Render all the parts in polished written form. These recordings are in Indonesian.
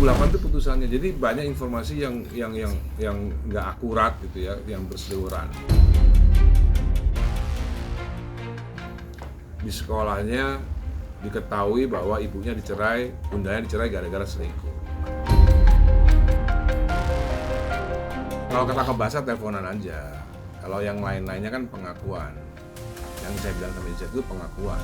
2008 itu putusannya. Jadi banyak informasi yang nggak akurat gitu ya, yang berseliweran. Di sekolahnya diketahui bahwa ibunya dicerai, bundanya dicerai gara-gara selingkuh. Kalau kata bahasa teleponan aja. Kalau yang lain-lainnya kan pengakuan. Yang saya bilang sama Ijat itu pengakuan.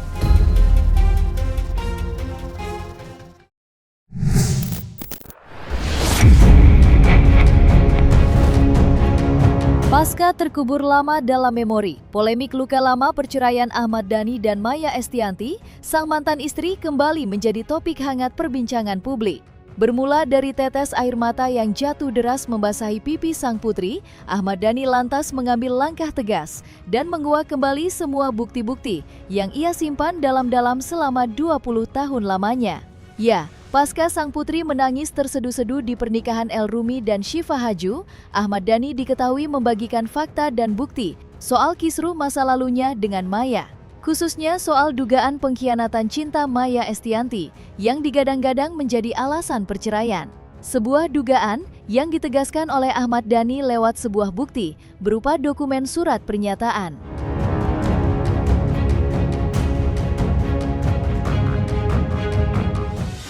Pasca terkubur lama dalam memori, polemik luka lama perceraian Ahmad Dhani dan Maya Estianty, sang mantan istri kembali menjadi topik hangat perbincangan publik. Bermula dari tetes air mata yang jatuh deras membasahi pipi sang putri, Ahmad Dhani lantas mengambil langkah tegas dan menguak kembali semua bukti-bukti yang ia simpan dalam-dalam selama 20 tahun lamanya. Ya, pasca sang putri menangis terseduh-seduh di pernikahan El Rumi dan Syifa Haju, Ahmad Dhani diketahui membagikan fakta dan bukti soal kisruh masa lalunya dengan Maya. Khususnya soal dugaan pengkhianatan cinta Maya Estianty yang digadang-gadang menjadi alasan perceraian. Sebuah dugaan yang ditegaskan oleh Ahmad Dhani lewat sebuah bukti berupa dokumen surat pernyataan.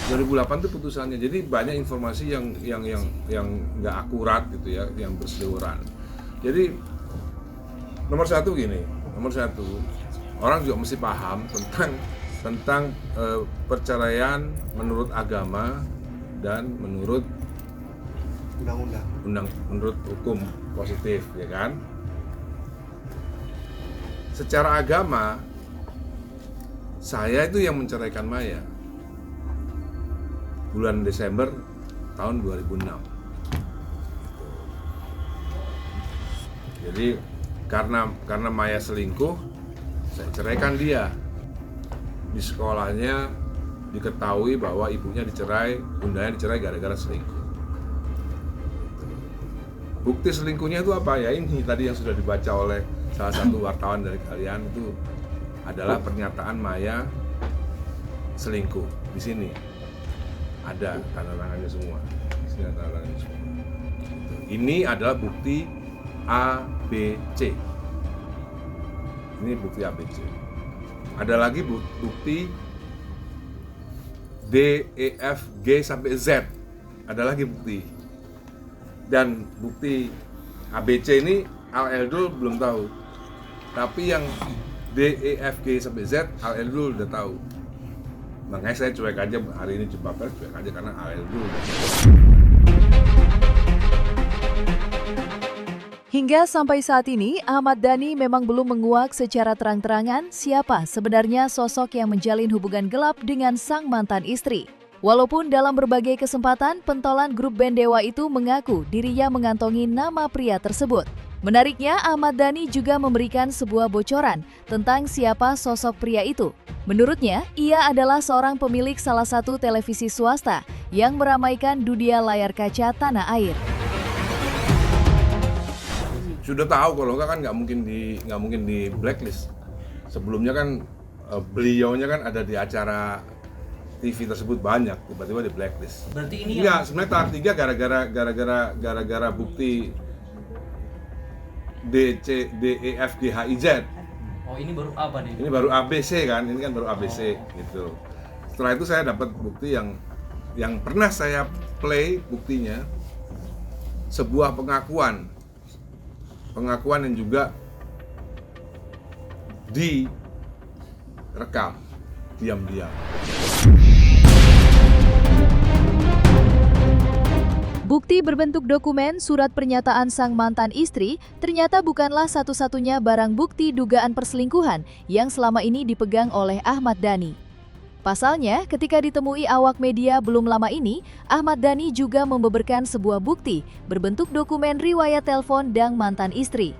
Dari 2008 itu putusannya. Jadi banyak informasi yang nggak akurat gitu ya, yang berseliweran. Jadi nomor satu, orang juga mesti paham tentang perceraian menurut agama dan menurut menurut hukum positif, ya kan? Secara agama, saya itu yang menceraikan Maya bulan Desember tahun 2006. Jadi karena Maya selingkuh, saya ceraikan dia. Di sekolahnya diketahui bahwa ibunya dicerai, bundanya dicerai gara-gara selingkuh. Bukti selingkuhnya itu apa ya? Ini tadi yang sudah dibaca oleh salah satu wartawan dari kalian, itu adalah pernyataan Maya selingkuh. Di sini ada tanda tangannya semua. Di sini ada tanda tangannya semua. Ini adalah bukti ABC. Ini bukti ABC. Ada lagi bukti D, E, F, G sampai Z. Ada lagi bukti. Dan bukti ABC ini Al Eldul belum tahu. Tapi yang D, E, F, G sampai Z Al Eldul udah tahu. Makanya saya cuek aja hari ini, jumpa pers cuek aja karena Al Eldul udah tahu. Hingga sampai saat ini, Ahmad Dhani memang belum menguak secara terang-terangan siapa sebenarnya sosok yang menjalin hubungan gelap dengan sang mantan istri. Walaupun dalam berbagai kesempatan, pentolan grup band Dewa itu mengaku dirinya mengantongi nama pria tersebut. Menariknya, Ahmad Dhani juga memberikan sebuah bocoran tentang siapa sosok pria itu. Menurutnya, ia adalah seorang pemilik salah satu televisi swasta yang meramaikan dunia layar kaca tanah air. Sudah tahu, kalau enggak kan nggak mungkin di blacklist. Sebelumnya kan beliaunya kan ada di acara TV tersebut banyak, tiba-tiba di blacklist. Berarti ini enggak, sebenarnya tahap 3 gara-gara bukti D, C, D, E, F, G, H, I, Z. Oh, ini baru apa nih? Ini baru ABC kan, ini kan baru ABC gitu. Setelah itu saya dapat bukti yang pernah saya play buktinya, sebuah pengakuan yang juga direkam diam-diam. Bukti berbentuk dokumen surat pernyataan sang mantan istri ternyata bukanlah satu-satunya barang bukti dugaan perselingkuhan yang selama ini dipegang oleh Ahmad Dhani. Pasalnya, ketika ditemui awak media belum lama ini, Ahmad Dhani juga membeberkan sebuah bukti berbentuk dokumen riwayat telepon dan mantan istri.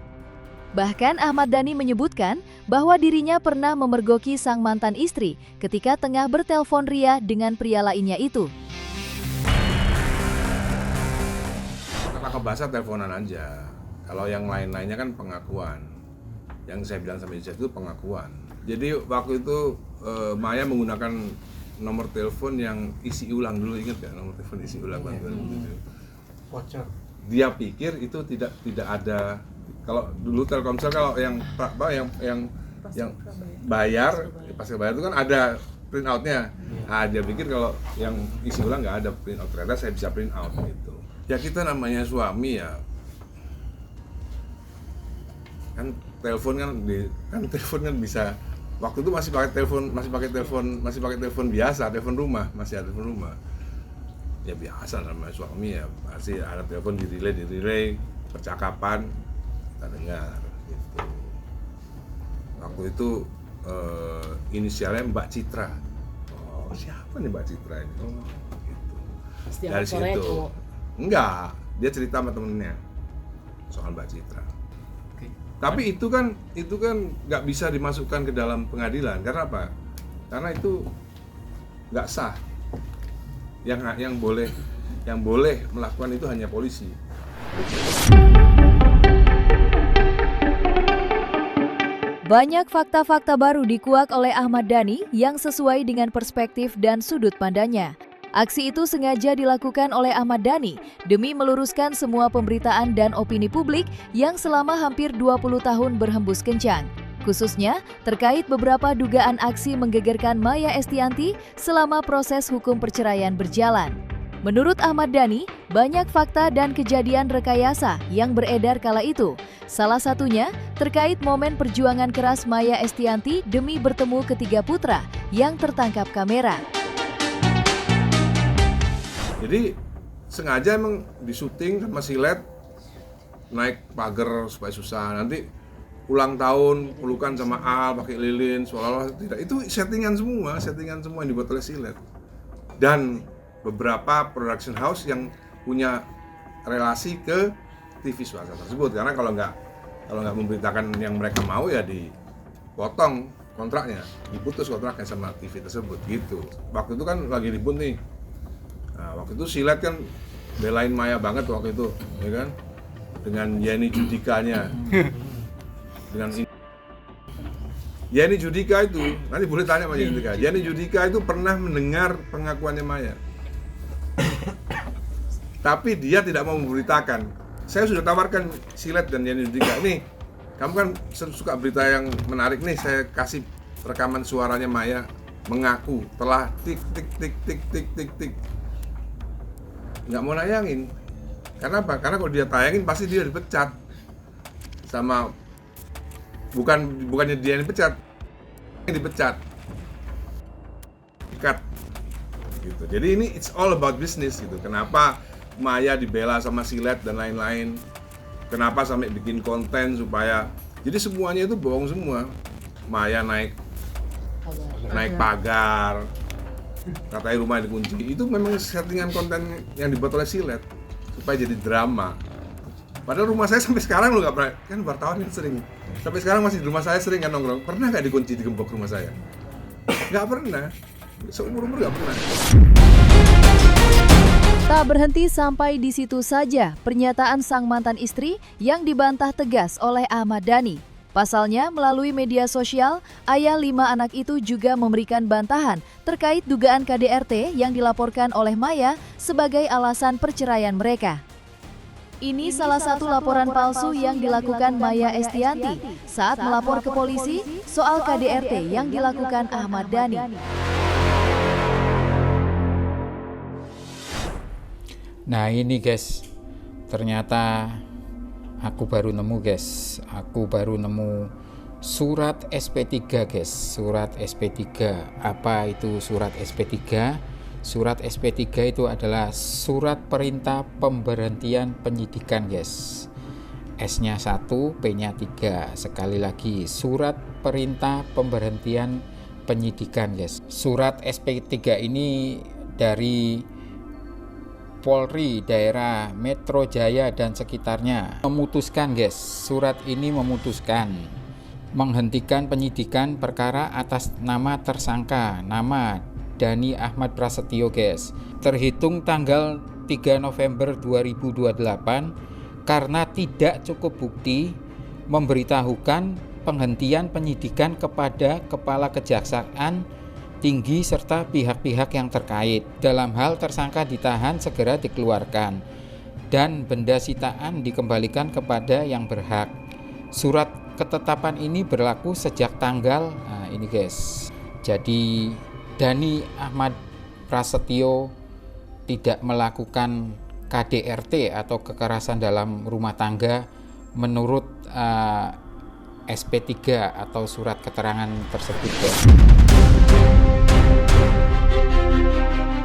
Bahkan Ahmad Dhani menyebutkan bahwa dirinya pernah memergoki sang mantan istri ketika tengah bertelepon ria dengan pria lainnya itu. Kata bahasa teleponan aja. Kalau yang lain-lainnya kan pengakuan. Yang saya bilang sama Ijat itu pengakuan. Jadi waktu itu Maya menggunakan nomor telepon yang isi ulang dulu, ingat nggak nomor telepon isi ulang Bang 2007? Voucher. Dia pikir itu tidak ada. Kalau dulu Telkomsel kalau yang bayar pas bayar itu kan ada print outnya. Nah, dia pikir kalau yang isi ulang nggak ada print out, ternyata saya bisa print out gitu. Ya kita namanya suami ya, kan telepon kan bisa, waktu itu masih pakai telepon biasa, telepon rumah, masih ada telepon rumah. Ya biasa namanya suami ya, masih ada telepon di relay percakapan kita dengar gitu. Waktu itu inisialnya Mbak Citra. Oh, siapa nih Mbak Citra ini? Oh, gitu. Dari situ. Enggak, dia cerita sama temennya soal Mbak Citra. Oke. Tapi itu kan nggak bisa dimasukkan ke dalam pengadilan. Karena apa? Karena itu nggak sah. Yang boleh melakukan itu hanya polisi. Banyak fakta-fakta baru dikuak oleh Ahmad Dhani yang sesuai dengan perspektif dan sudut pandangnya. Aksi itu sengaja dilakukan oleh Ahmad Dhani demi meluruskan semua pemberitaan dan opini publik yang selama hampir 20 tahun berhembus kencang. Khususnya terkait beberapa dugaan aksi menggegerkan Maya Estianty selama proses hukum perceraian berjalan. Menurut Ahmad Dhani, banyak fakta dan kejadian rekayasa yang beredar kala itu. Salah satunya terkait momen perjuangan keras Maya Estianty demi bertemu ketiga putra yang tertangkap kamera. Jadi sengaja emang disuting sama silet, naik pagar supaya susah. Nanti ulang tahun pelukan sama Al pakai lilin, seolah-olah tidak. Itu settingan semua yang dibuat oleh silet. Dan beberapa production house yang punya relasi ke TV swasta tersebut, karena kalau nggak memberitakan yang mereka mau ya dipotong kontraknya, diputus kontraknya sama TV tersebut gitu. Waktu itu kan lagi ribut nih. Nah, waktu itu silet kan belain Maya banget waktu itu, ya kan? Dengan Yeni Judikanya. Dengan Yeni Judika itu, nanti boleh tanya sama Yeni Judika. Yeni Judika itu pernah mendengar pengakuannya Maya. Tapi dia tidak mau memberitakan. Saya sudah tawarkan silet dan Yeni Judika, nih kamu kan suka berita yang menarik nih, saya kasih rekaman suaranya Maya mengaku telah tik nggak mau nayangin. Karena apa? Karena kalau dia tayangin pasti dia dipecat sama, bukannya dia yang dipecat, ikat gitu. Jadi ini it's all about business gitu. Kenapa Maya dibela sama silet dan lain-lain? Kenapa sampai bikin konten supaya, jadi semuanya itu bohong semua. Maya naik pagar, katanya rumah dikunci, itu memang settingan konten yang dibuat oleh silet supaya jadi drama. Padahal rumah saya sampai sekarang lo nggak pernah, kan wartawan kan sering, sampai sekarang masih di rumah saya sering kan nongkrong. Pernah nggak dikunci, digembok rumah saya? Nggak pernah, seumur-umur nggak pernah. Tak berhenti sampai di situ saja pernyataan sang mantan istri yang dibantah tegas oleh Ahmad Dhani. Pasalnya, melalui media sosial, ayah 5 anak itu juga memberikan bantahan terkait dugaan KDRT yang dilaporkan oleh Maya sebagai alasan perceraian mereka. Ini salah satu laporan palsu yang dilakukan Maya Estianty saat melapor ke polisi soal KDRT yang dilakukan Ahmad Dhani. Nah ini guys, ternyata aku baru nemu surat SP3 guys. Surat SP3, apa itu surat SP3? Surat SP3 itu adalah surat perintah pemberhentian penyidikan guys. S-nya 1, P-nya 3. Sekali lagi, surat perintah pemberhentian penyidikan guys. Surat SP3 ini dari Polri daerah Metro Jaya dan sekitarnya memutuskan guys, surat ini memutuskan menghentikan penyidikan perkara atas nama tersangka, nama Dhani Ahmad Prasetyo guys, terhitung tanggal 3 November 2028 karena tidak cukup bukti memberitahukan penghentian penyidikan kepada Kepala Kejaksaan tinggi serta pihak-pihak yang terkait. Dalam hal tersangka ditahan segera dikeluarkan dan benda sitaan dikembalikan kepada yang berhak. Surat ketetapan ini berlaku sejak tanggal ini guys. Jadi Dhani Ahmad Prasetyo tidak melakukan KDRT atau kekerasan dalam rumah tangga menurut SP3 atau surat keterangan tersebut guys.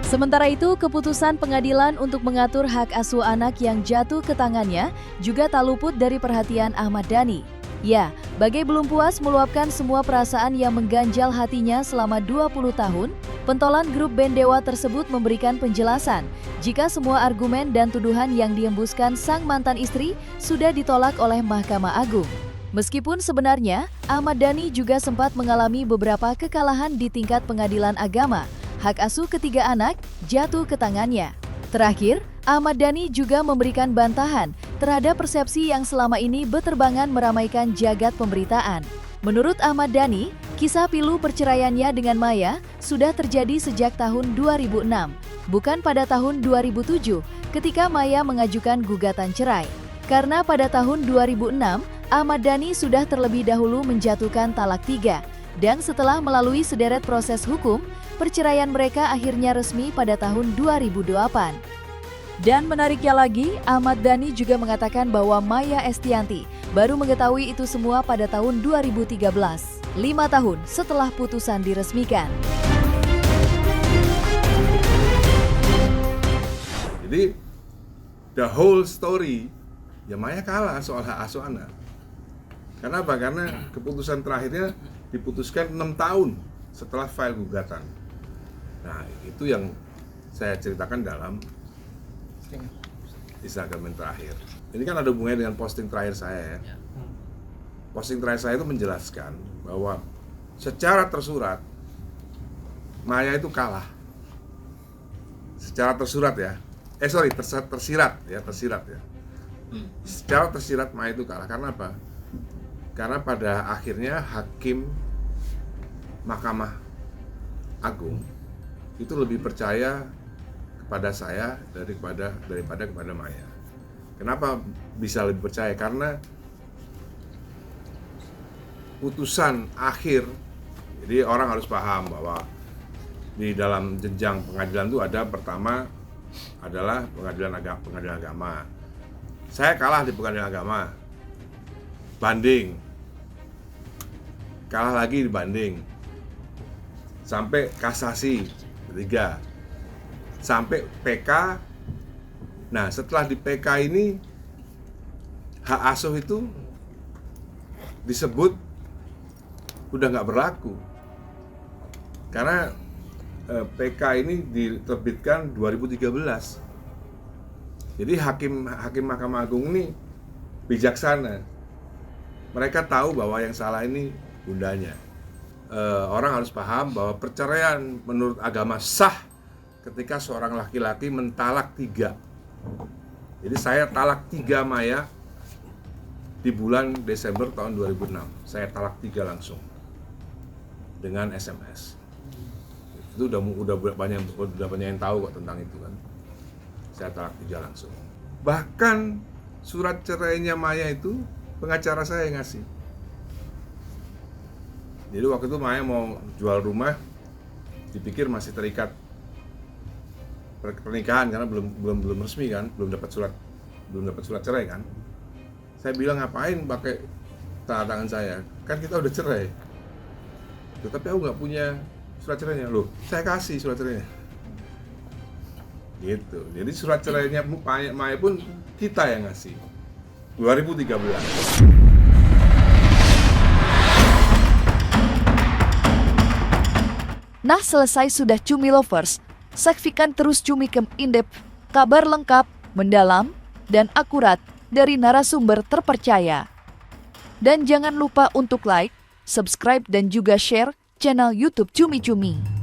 Sementara itu, keputusan pengadilan untuk mengatur hak asuh anak yang jatuh ke tangannya juga tak luput dari perhatian Ahmad Dhani. Ya, bagai belum puas meluapkan semua perasaan yang mengganjal hatinya selama 20 tahun, pentolan grup band Dewa tersebut memberikan penjelasan jika semua argumen dan tuduhan yang diembuskan sang mantan istri sudah ditolak oleh Mahkamah Agung. Meskipun sebenarnya, Ahmad Dhani juga sempat mengalami beberapa kekalahan di tingkat pengadilan agama, hak asuh ketiga anak jatuh ke tangannya. Terakhir, Ahmad Dhani juga memberikan bantahan terhadap persepsi yang selama ini beterbangan meramaikan jagat pemberitaan. Menurut Ahmad Dhani, kisah pilu perceraiannya dengan Maya sudah terjadi sejak tahun 2006, bukan pada tahun 2007 ketika Maya mengajukan gugatan cerai. Karena pada tahun 2006, Ahmad Dhani sudah terlebih dahulu menjatuhkan talak 3, dan setelah melalui sederet proses hukum, perceraian mereka akhirnya resmi pada tahun 2008. Dan menariknya lagi, Ahmad Dhani juga mengatakan bahwa Maya Estianty baru mengetahui itu semua pada tahun 2013, 5 tahun setelah putusan diresmikan. Jadi the whole story, ya Maya kalah soal hak asuh anak. Kenapa? Karena keputusan terakhirnya diputuskan 6 tahun setelah file gugatan. Nah, itu yang saya ceritakan dalam Instagram yang terakhir. Ini kan ada hubungannya dengan posting terakhir saya ya. Posting terakhir saya itu menjelaskan bahwa secara tersurat Maya itu kalah. Secara tersurat ya. Tersirat ya. Secara tersirat Maya itu kalah. Karena apa? Karena pada akhirnya hakim Mahkamah Agung itu lebih percaya kepada saya daripada kepada Maya. Kenapa bisa lebih percaya? Karena putusan akhir, jadi orang harus paham bahwa di dalam jenjang pengadilan itu ada pertama adalah pengadilan agama. Saya kalah di pengadilan agama, banding, kalah lagi di banding, sampai kasasi ketiga, sampai PK. Nah, setelah di PK ini hak asuh itu disebut udah nggak berlaku karena PK ini diterbitkan 2013. Jadi hakim Mahkamah Agung ini bijaksana. Mereka tahu bahwa yang salah ini bundanya. Orang harus paham bahwa perceraian menurut agama sah ketika seorang laki-laki mentalak 3. Jadi saya talak 3 Maya di bulan Desember tahun 2006. Saya talak 3 langsung dengan SMS. Itu udah banyak yang tahu kok tentang itu kan. Saya talak 3 langsung. Bahkan surat cerainya Maya itu pengacara saya yang ngasih. Jadi waktu itu Maya mau jual rumah, dipikir masih terikat pernikahan karena belum resmi kan, belum dapat surat cerai kan. Saya bilang ngapain pakai tanda tangan saya, kan kita udah cerai. Tapi aku nggak punya surat cerainya. Loh, saya kasih surat cerainya. Gitu. Jadi surat cerainya Maya pun kita yang ngasih. 2013. Nah, selesai sudah Cumi Lovers. Saksikan terus Cumikem In-Depth, kabar lengkap, mendalam, dan akurat dari narasumber terpercaya. Dan jangan lupa untuk like, subscribe, dan juga share channel YouTube Cumi Cumi.